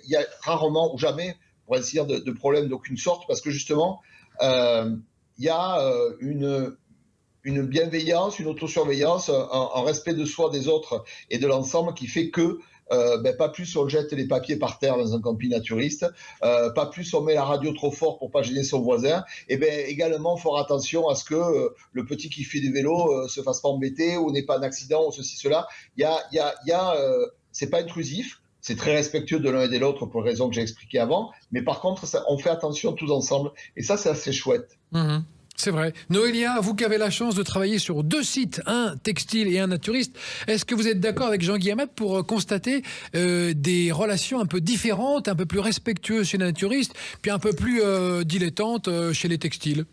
D: y a rarement ou jamais, pour ainsi dire, de problème d'aucune sorte parce que justement, il y a une bienveillance, une autosurveillance, un respect de soi, des autres et de l'ensemble qui fait que pas plus on jette les papiers par terre dans un camping naturiste, pas plus on met la radio trop fort pour pas gêner son voisin, et également faire attention à ce que le petit qui fait du vélo se fasse pas embêter ou n'ait pas d'accident ou ceci, cela. C'est pas intrusif, c'est très respectueux de l'un et de l'autre pour les raisons que j'ai expliquées avant, mais par contre, on fait attention tous ensemble et ça, c'est assez chouette.
C: Mmh. C'est vrai. Noélia, vous qui avez la chance de travailler sur 2 sites, un textile et un naturiste, est-ce que vous êtes d'accord avec Jean Guillamet pour constater des relations un peu différentes, un peu plus respectueuses chez les naturistes, puis un peu plus dilettantes chez les textiles ?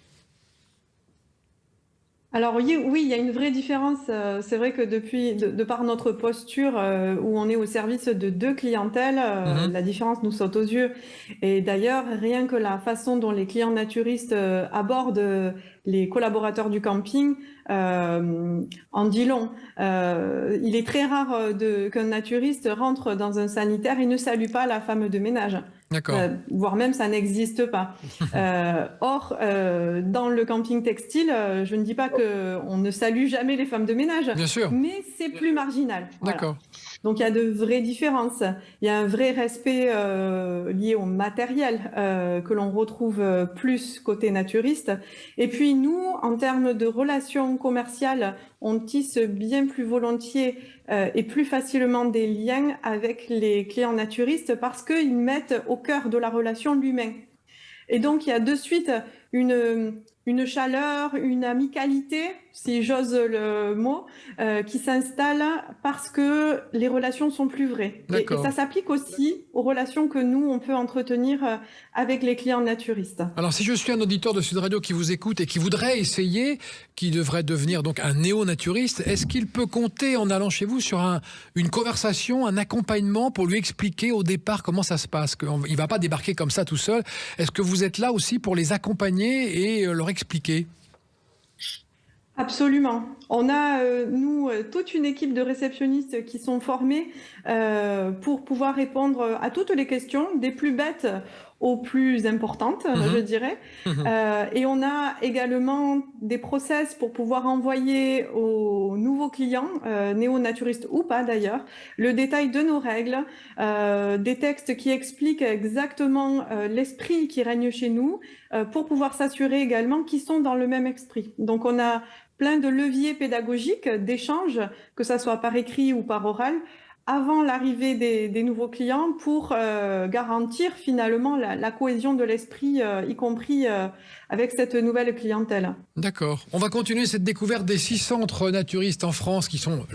F: Alors oui, il y a une vraie différence. C'est vrai que de par notre posture où on est au service de 2 clientèles, la différence nous saute aux yeux. Et d'ailleurs, rien que la façon dont les clients naturistes abordent les collaborateurs du camping en dit long. Il est très rare qu'un naturiste rentre dans un sanitaire et ne salue pas la femme de ménage. Voire même ça n'existe pas. Or, dans le camping textile, je ne dis pas qu'on ne salue jamais les femmes de ménage,
C: bien sûr,
F: mais c'est plus marginal. Voilà.
C: D'accord.
F: Donc il y a de vraies différences. Il y a un vrai respect lié au matériel que l'on retrouve plus côté naturiste. Et puis nous, en termes de relations commerciales, on tisse bien plus volontiers et plus facilement des liens avec les clients naturistes parce qu'ils mettent au cœur de la relation l'humain. Et donc, il y a de suite une chaleur, une amicalité, si j'ose le mot, qui s'installe parce que les relations sont plus vraies. Et ça s'applique aussi aux relations que nous, on peut entretenir avec les clients naturistes.
C: Alors, si je suis un auditeur de Sud Radio qui vous écoute et qui voudrait essayer, qui devrait devenir donc un néo-naturiste, est-ce qu'il peut compter en allant chez vous sur une conversation, un accompagnement pour lui expliquer au départ comment ça se passe? Il ne va pas débarquer comme ça tout seul. Est-ce que vous êtes là aussi pour les accompagner et leur expliquer?
F: Absolument. On a, nous, toute une équipe de réceptionnistes qui sont formés pour pouvoir répondre à toutes les questions, des plus bêtes aux plus importantes, je dirais. Et on a également des process pour pouvoir envoyer aux nouveaux clients, néo-naturistes ou pas d'ailleurs, le détail de nos règles, des textes qui expliquent exactement l'esprit qui règne chez nous, pour pouvoir s'assurer également qu'ils sont dans le même esprit. Donc on a plein de leviers pédagogiques d'échange, que ça soit par écrit ou par oral, avant l'arrivée des nouveaux clients pour garantir finalement la cohésion de l'esprit, y compris avec cette nouvelle clientèle.
C: D'accord. On va continuer cette découverte des 6 centres naturistes en France qui sont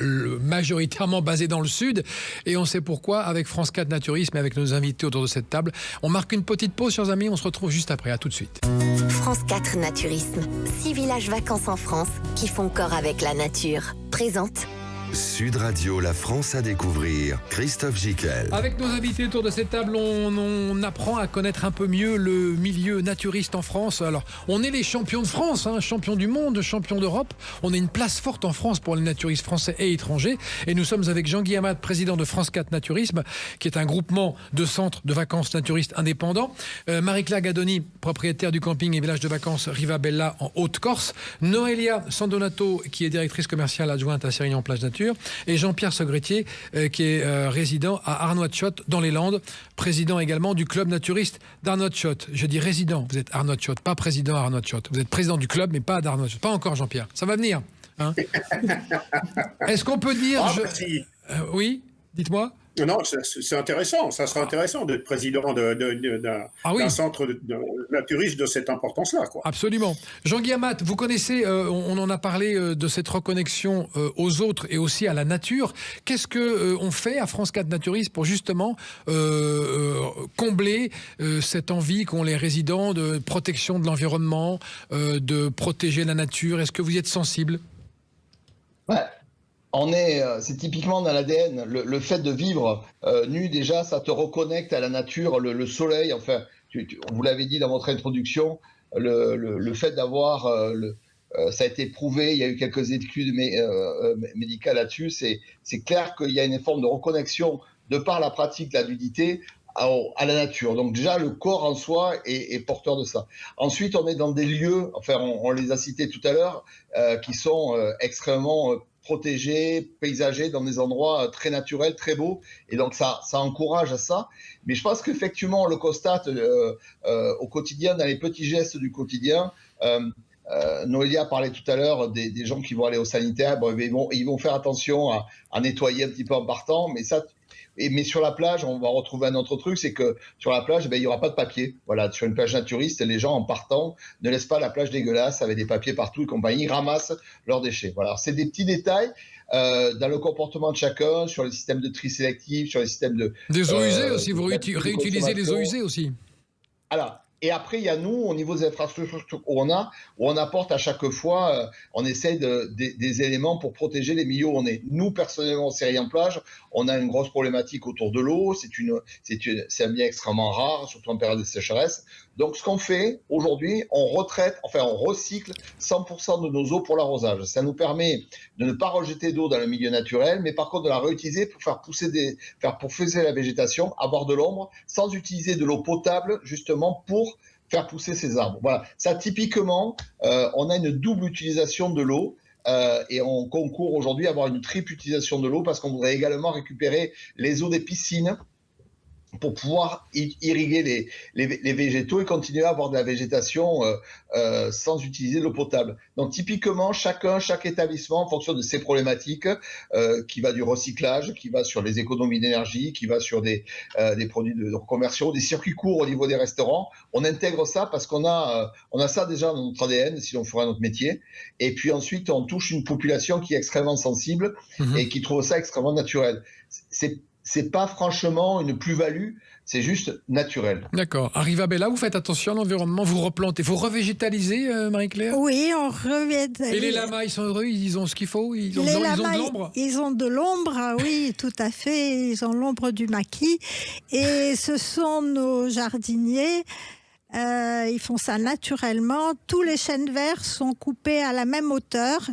C: majoritairement basés dans le sud. Et on sait pourquoi avec France 4 Naturisme et avec nos invités autour de cette table. On marque une petite pause, chers amis. On se retrouve juste après. À tout de suite.
A: France 4 Naturisme. 6 villages vacances en France qui font corps avec la nature. Présente
B: Sud Radio, la France à découvrir, Christophe Gicquel.
C: Avec nos invités autour de cette table, on apprend à connaître un peu mieux le milieu naturiste en France. Alors, on est les champions de France, champions du monde, champions d'Europe. On a une place forte en France pour les naturistes français et étrangers. Et nous sommes avec Jean-Guy Amat, président de France 4 Naturisme, qui est un groupement de centres de vacances naturistes indépendants. Marie-Claire Gadoni, propriétaire du camping et village de vacances Rivabella en Haute-Corse. Noélia Sandonato, qui est directrice commerciale adjointe à Sérignan-Plage Nature. Et Jean-Pierre Segrettier, qui est résident à Arnoitchot dans les Landes, président également du club naturiste d'Arnoitchot. Je dis résident, vous êtes Arnoitchot, pas président à Arnoitchot. Vous êtes président du club, mais pas d'Arnoitchot. Pas encore, Jean-Pierre. Ça va venir. Est-ce qu'on peut dire... oui, dites-moi.
G: Non, c'est intéressant. Ça sera intéressant d'être président d'un centre naturiste de cette importance-là, quoi.
C: Absolument. Jean-Guy Amat, vous connaissez, on en a parlé de cette reconnexion aux autres et aussi à la nature. Qu'est-ce qu'on fait à France 4 Naturisme pour justement combler cette envie qu'ont les résidents de protection de l'environnement, de protéger la nature? Est-ce que vous y êtes sensible?
D: Ouais. C'est typiquement dans l'ADN. Le fait de vivre nu, déjà, ça te reconnecte à la nature, le soleil. Enfin, vous l'avez dit dans votre introduction, le fait d'avoir, ça a été prouvé, il y a eu quelques études médicales là-dessus. C'est clair qu'il y a une forme de reconnexion de par la pratique de la nudité à la nature. Donc déjà, le corps en soi est porteur de ça. Ensuite, on est dans des lieux, enfin, on les a cités tout à l'heure, qui sont extrêmement protégés, paysagers, dans des endroits très naturels, très beaux. Et donc, ça encourage à ça. Mais je pense qu'effectivement, on le constate au quotidien, dans les petits gestes du quotidien. Noélia parlait tout à l'heure des gens qui vont aller au sanitaire. Bon, ils vont faire attention à nettoyer un petit peu en partant. Mais sur la plage, on va retrouver un autre truc, c'est que sur la plage, il n'y aura pas de papier. Voilà, sur une plage naturiste, les gens en partant ne laissent pas la plage dégueulasse avec des papiers partout et compagnie, ils ramassent leurs déchets. Voilà, c'est des petits détails dans le comportement de chacun, sur les systèmes de tri sélectif, sur les systèmes de...
C: Des eaux usées aussi, vous réutilisez les eaux usées aussi.
D: Alors, et après, il y a nous, au niveau des infrastructures où on apporte à chaque fois, on essaye des éléments pour protéger les milieux où on est. Nous, personnellement, au Sérignan-Plage, on a une grosse problématique autour de l'eau. C'est un bien extrêmement rare, surtout en période de sécheresse. Donc, ce qu'on fait aujourd'hui, on recycle 100% de nos eaux pour l'arrosage. Ça nous permet de ne pas rejeter d'eau dans le milieu naturel, mais par contre de la réutiliser pour faire pousser la végétation, avoir de l'ombre, sans utiliser de l'eau potable, justement, pour faire pousser ces arbres. Voilà. Ça, typiquement, on a une double utilisation de l'eau. Et on concourt aujourd'hui à avoir une triple utilisation de l'eau parce qu'on voudrait également récupérer les eaux des piscines pour pouvoir irriguer les végétaux et continuer à avoir de la végétation sans utiliser l'eau potable. Donc typiquement, chaque établissement, en fonction de ses problématiques, qui va du recyclage, qui va sur les économies d'énergie, qui va sur des produits de reconversion, des circuits courts au niveau des restaurants, on intègre ça parce qu'on a ça déjà dans notre ADN, si on ferait notre métier. Et puis ensuite, on touche une population qui est extrêmement sensible et qui trouve ça extrêmement naturel. C'est pas franchement une plus-value, c'est juste naturel.
C: D'accord. Arrivabella, vous faites attention à l'environnement, vous replantez, vous revégétalisez, Marie-Claire?
E: Oui, on revégétalise.
C: Et les lamas, ils sont heureux, ils ont ce qu'il faut, ils ont de l'ombre?
E: Ils ont de l'ombre, oui, tout à fait, ils ont l'ombre du maquis. Et ce sont nos jardiniers, ils font ça naturellement. Tous les chênes verts sont coupés à la même hauteur.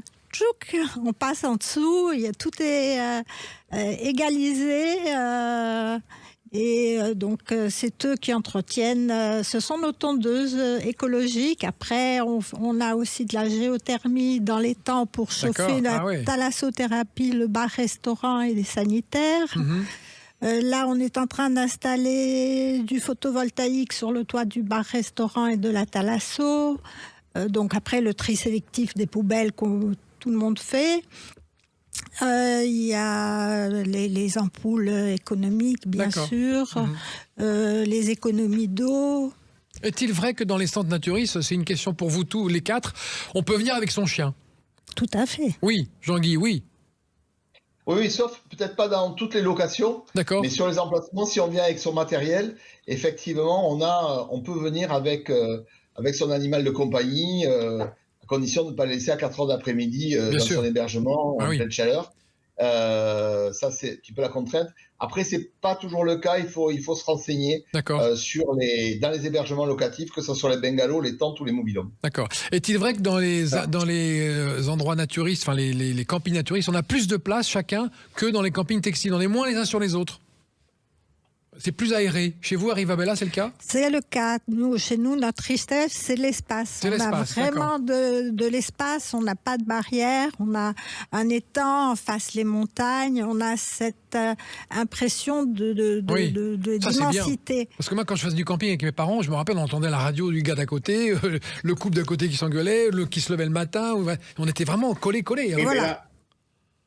E: On passe en dessous, tout est égalisé et donc c'est eux qui entretiennent. Ce sont nos tondeuses écologiques. Après, on a aussi de la géothermie dans les temps pour chauffer la thalassothérapie, le bar-restaurant et les sanitaires. Là, on est en train d'installer du photovoltaïque sur le toit du bar-restaurant et de la thalasso. Donc après, le tri sélectif des poubelles tout le monde fait. Il y a les ampoules économiques, bien sûr, les économies d'eau.
C: Est-il vrai que dans les centres naturistes, c'est une question pour vous tous les quatre, on peut venir avec son chien?
E: Tout à fait.
C: Oui, Jean-Guy, oui.
D: Oui, sauf peut-être pas dans toutes les locations, mais sur les emplacements, si on vient avec son matériel, effectivement, on peut venir avec son animal de compagnie, à condition de ne pas le laisser à 4 heures d'après-midi dans son hébergement en pleine chaleur. Ça, c'est un petit peu la contrainte. Après, c'est pas toujours le cas. Il faut se renseigner dans les hébergements locatifs, que ce soit les bungalows, les tentes ou les mobil-homes. D'accord.
C: Est-il vrai que dans les endroits naturistes, enfin les campings naturistes, on a plus de place chacun que dans les campings textiles? On est moins les uns sur les autres? C'est plus aéré. Chez vous, Arrivabella, c'est le cas?
E: C'est le cas. Chez nous, notre tristesse, c'est l'espace. On a vraiment de l'espace, on n'a pas de barrière, on a un étang en face les montagnes, on a cette impression d'immensité.
C: Parce que moi, quand je faisais du camping avec mes parents, je me rappelle, on entendait la radio du gars d'à côté, le couple d'à côté qui s'engueulait, qui se levait le matin. On était vraiment collés.
G: Voilà.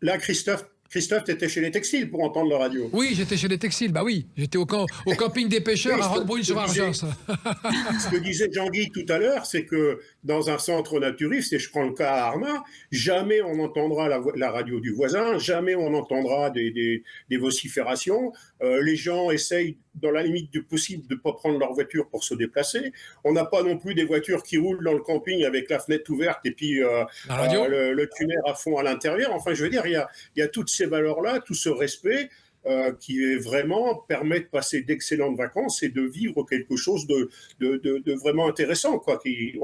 G: Là, Christophe, tu étais chez les textiles pour entendre la radio.
C: Oui, j'étais chez les textiles, bah oui. J'étais au camping des pêcheurs à Roquebrune-sur-Argence.
G: Ce que disait Jean-Guy tout à l'heure, c'est que dans un centre naturiste, et je prends le cas à Arnas, jamais on entendra la radio du voisin, jamais on entendra des vociférations. Les gens essayent, dans la limite du possible, de ne pas prendre leur voiture pour se déplacer. On n'a pas non plus des voitures qui roulent dans le camping avec la fenêtre ouverte et puis le tuner à fond à l'intérieur. Enfin, je veux dire, il y a toutes ces valeurs-là, tout ce respect qui est vraiment permet de passer d'excellentes vacances et de vivre quelque chose de vraiment intéressant, quoi. Il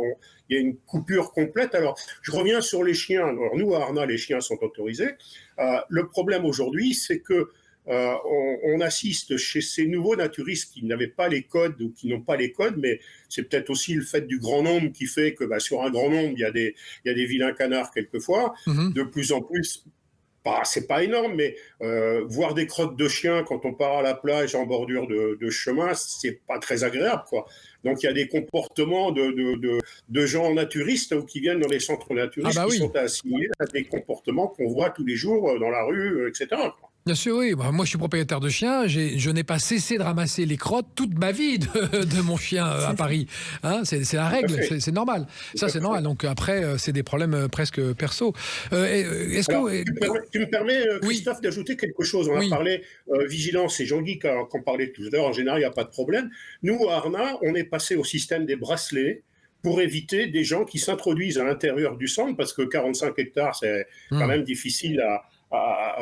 G: y a une coupure complète. Alors, je reviens sur les chiens. Alors, nous, à Arnas, les chiens sont autorisés. Le problème aujourd'hui, c'est que on assiste chez ces nouveaux naturistes qui n'avaient pas les codes ou qui n'ont pas les codes, mais c'est peut-être aussi le fait du grand nombre qui fait que sur un grand nombre, il y a des vilains canards quelquefois. De plus en plus, c'est pas énorme, mais voir des crottes de chiens quand on part à la plage en bordure de chemin, c'est pas très agréable, quoi. Donc il y a des comportements de gens naturistes qui viennent dans les centres naturistes qui sont assimilés à des comportements qu'on voit tous les jours dans la rue, etc., quoi.
C: Bien sûr, oui. Moi, je suis propriétaire de chien. Je n'ai pas cessé de ramasser les crottes toute ma vie de mon chien à Paris. Hein, c'est la règle, c'est normal. Ça, c'est normal. Donc après, c'est des problèmes presque perso.
G: Tu me permets, Christophe, d'ajouter quelque chose. On a parlé vigilance, et Jean-Guy qu'en parlait tout à l'heure. En général, il n'y a pas de problème. Nous, à Arnas, on est passé au système des bracelets pour éviter des gens qui s'introduisent à l'intérieur du centre, parce que 45 hectares, c'est quand même difficile à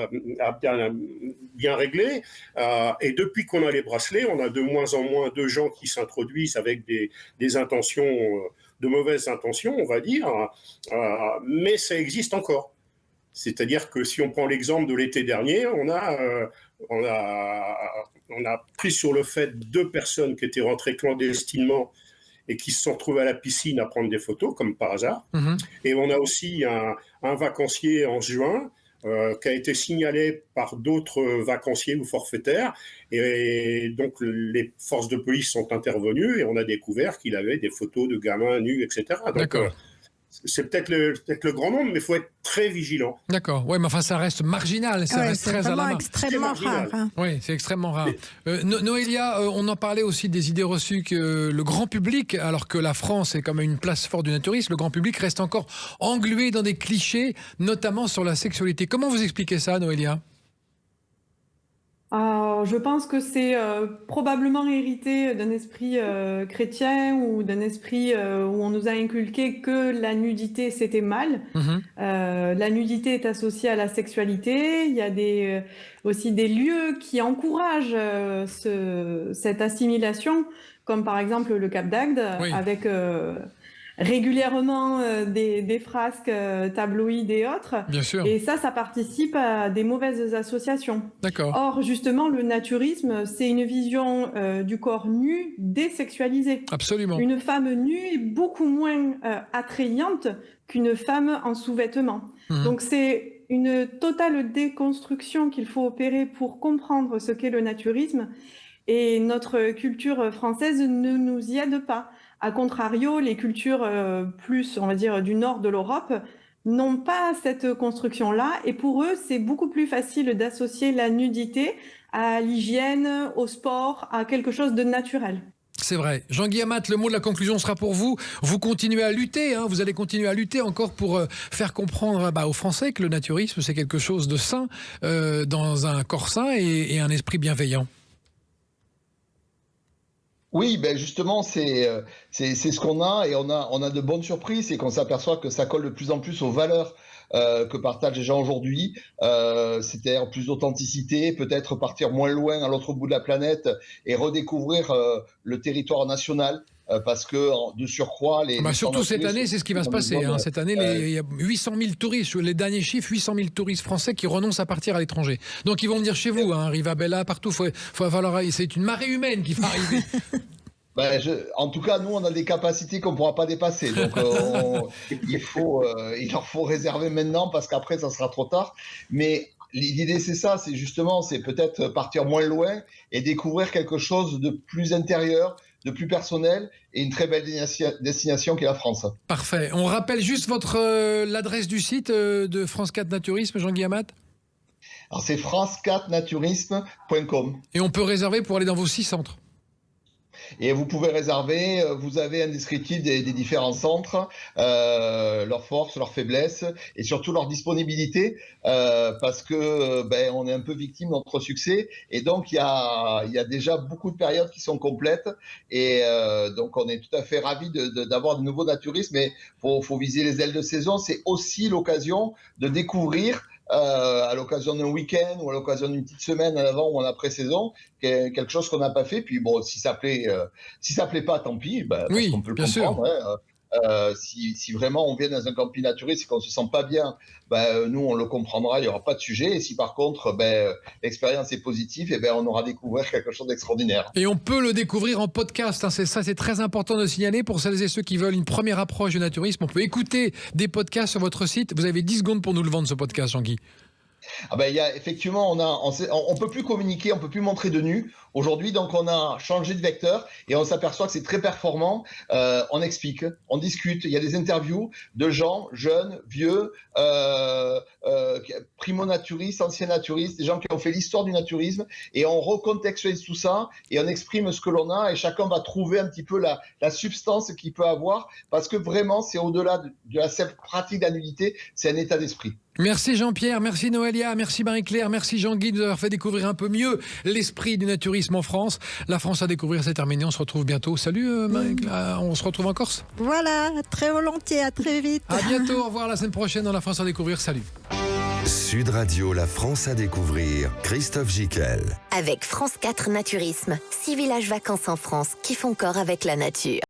G: bien régler. Et depuis qu'on a les bracelets, on a de moins en moins de gens qui s'introduisent avec des intentions, de mauvaises intentions, on va dire, mais ça existe encore. C'est-à-dire que si on prend l'exemple de l'été dernier, on a pris sur le fait 2 personnes qui étaient rentrées clandestinement et qui se sont retrouvés à la piscine à prendre des photos, comme par hasard. Et on a aussi un vacancier en juin qui a été signalé par d'autres vacanciers ou forfaitaires. Et donc, les forces de police sont intervenues et on a découvert qu'il avait des photos de gamins nus, etc. Donc,
C: D'accord.
G: C'est peut-être le grand nombre, mais il faut être très vigilant.
C: D'accord, ouais, mais enfin ça reste marginal, ça reste très à la main.
E: Extrêmement rare. Hein.
C: Oui, c'est extrêmement rare. Noélia, on en parlait aussi des idées reçues que le grand public, alors que la France est quand même une place forte du naturisme, le grand public reste encore englué dans des clichés, notamment sur la sexualité. Comment vous expliquez ça, Noélia ?
F: Je pense que c'est probablement hérité d'un esprit chrétien ou d'un esprit où on nous a inculqué que la nudité c'était mal. La nudité est associée à la sexualité. Il y a aussi des lieux qui encouragent cette assimilation, comme par exemple le Cap d'Agde,
C: Oui.
F: avec régulièrement des frasques tabloïdes et autres.
C: Bien sûr.
F: Et ça participe à des mauvaises associations.
C: D'accord.
F: Or, justement, le naturisme, c'est une vision du corps nu désexualisé.
C: Absolument.
F: Une femme nue est beaucoup moins attrayante qu'une femme en sous-vêtements. Donc, c'est une totale déconstruction qu'il faut opérer pour comprendre ce qu'est le naturisme. Et notre culture française ne nous y aide pas. A contrario, les cultures plus, on va dire, du nord de l'Europe n'ont pas cette construction-là. Et pour eux, c'est beaucoup plus facile d'associer la nudité à l'hygiène, au sport, à quelque chose de naturel.
C: C'est vrai. Jean-Guy Amat, le mot de la conclusion sera pour vous. Vous continuez à lutter, hein, vous allez continuer à lutter encore pour faire comprendre aux Français que le naturisme, c'est quelque chose de sain, dans un corps sain et un esprit bienveillant.
D: Oui, ben justement, c'est ce qu'on a et on a de bonnes surprises, c'est qu'on s'aperçoit que ça colle de plus en plus aux valeurs que partagent les gens aujourd'hui, c'est-à-dire plus d'authenticité, peut-être partir moins loin à l'autre bout de la planète et redécouvrir le territoire national. Parce que de surcroît,
C: surtout cette année, c'est ce qui va se passer. Hein. Cette année, il y a 800 000 touristes, les derniers chiffres, 800 000 touristes français qui renoncent à partir à l'étranger. Donc ils vont venir chez vous, hein, Rivabella, partout. C'est une marée humaine qui va arriver.
D: En tout cas, nous, on a des capacités qu'on ne pourra pas dépasser. Donc, il leur faut réserver maintenant parce qu'après, ça sera trop tard. Mais l'idée, c'est ça. C'est peut-être partir moins loin et découvrir quelque chose de plus intérieur, de plus personnel et une très belle destination qui est la France.
C: Parfait. On rappelle juste l'adresse du site de France 4 Naturisme, Jean-Guy Amat.
D: Alors, c'est france4naturisme.com.
C: Et on peut réserver pour aller dans vos 6 centres.
D: Et vous pouvez réserver, vous avez un descriptif des différents centres, leurs forces, leurs faiblesses et surtout leur disponibilité, parce que on est un peu victime de notre succès et donc il y a déjà beaucoup de périodes qui sont complètes et donc on est tout à fait ravis d'avoir de nouveaux naturistes, mais faut viser les ailes de saison. C'est aussi l'occasion de découvrir à l'occasion d'un week-end ou à l'occasion d'une petite semaine en avant ou en après-saison, quelque chose qu'on n'a pas fait. Puis bon, si ça plaît pas, tant pis. Parce qu'on peut le comprendre. Si vraiment on vient dans un camping naturiste et qu'on se sent pas bien, nous on le comprendra, il y aura pas de sujet. Et si par contre l'expérience est positive, on aura découvert quelque chose d'extraordinaire.
C: Et on peut le découvrir en podcast. Hein, c'est très important de signaler pour celles et ceux qui veulent une première approche du naturisme. On peut écouter des podcasts sur votre site. Vous avez 10 secondes pour nous le vendre, ce podcast, Jean-Guy.
D: Effectivement, on peut plus communiquer, on peut plus montrer de nu aujourd'hui, donc on a changé de vecteur et on s'aperçoit que c'est très performant. On explique, on discute, il y a des interviews de gens jeunes, vieux, primo-naturistes, anciens naturistes, des gens qui ont fait l'histoire du naturisme et on recontextualise tout ça et on exprime ce que l'on a et chacun va trouver un petit peu la substance qu'il peut avoir parce que vraiment c'est au-delà de la simple pratique de la nudité, c'est un état d'esprit.
C: Merci Jean-Pierre, merci Noélia, merci Marie-Claire, merci Jean-Guy de nous avoir fait découvrir un peu mieux l'esprit du naturisme en France. La France à découvrir, c'est terminé, on se retrouve bientôt. Salut Marie-Claire, on se retrouve en Corse.
E: Voilà, très volontiers, à très vite.
C: À bientôt, au revoir la semaine prochaine dans La France à découvrir, salut.
B: Sud Radio, La France à découvrir, Christophe Gicquel.
A: Avec France 4 Naturisme, 6 villages vacances en France qui font corps avec la nature.